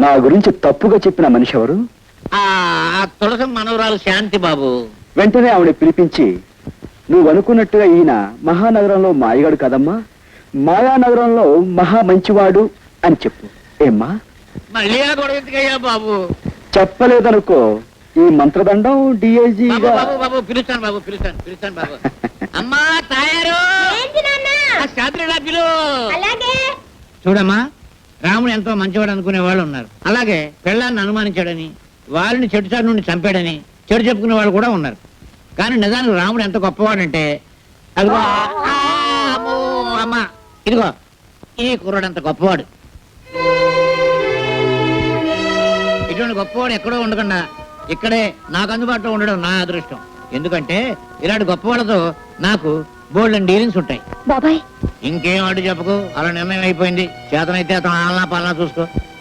నా గురించి తప్పుగా చెప్పిన మనిషి ఎవరు? ఆ తులసి మనవరాలు శాంతి బాబు. వెంటనే ఆవిడ పిలిపించి, నువ్వు అనుకున్నట్టుగా ఈయన మహానగరంలో మాయగాడు కదమ్మా, మాయానగరంలో మహా మంచివాడు అని చెప్పు. ఏమ్మా? మళ్ళీ ఆ గొడవ ఎందుకయ్యా బాబు? చెప్పలేదనుకో, ఈ మంత్రదండం డిఐజీగా. బాబు పిలుస్తాను బాబు, పిలుస్తాను బాబు. అమ్మా తాయారు, శాంతిలా పిలు. చూడమ్మా, రాముడు ఎంతో మంచివాడు అనుకునే వాళ్ళు ఉన్నారు, అలాగే పెళ్ళాన్ని అనుమానించాడని, వాళ్ళని చెడుచాటు నుండి చంపాడని చెడు చెప్పుకునే వాళ్ళు కూడా ఉన్నారు. కానీ నిజానికి రాముడు ఎంత గొప్పవాడంటే, అదిగో అమ్మా, ఇదిగో ఈ కుర్రాడు అంత గొప్పవాడు. ఇటువంటి గొప్పవాడు ఎక్కడో ఉండకుండా ఇక్కడే నాకు అందుబాటులో ఉండడం నా అదృష్టం. ఎందుకంటే ఇలాంటి గొప్పవాళ్ళతో నాకు బోల్డ్ అండ్ డీలింగ్స్ ఉంటాయి. బాబాయ్ ఇంకేం అడ్డు చెప్పకు, అలా నిర్ణయం అయిపోయింది. చేతనైతే అతను ఆలనా పాలనా చూసుకో.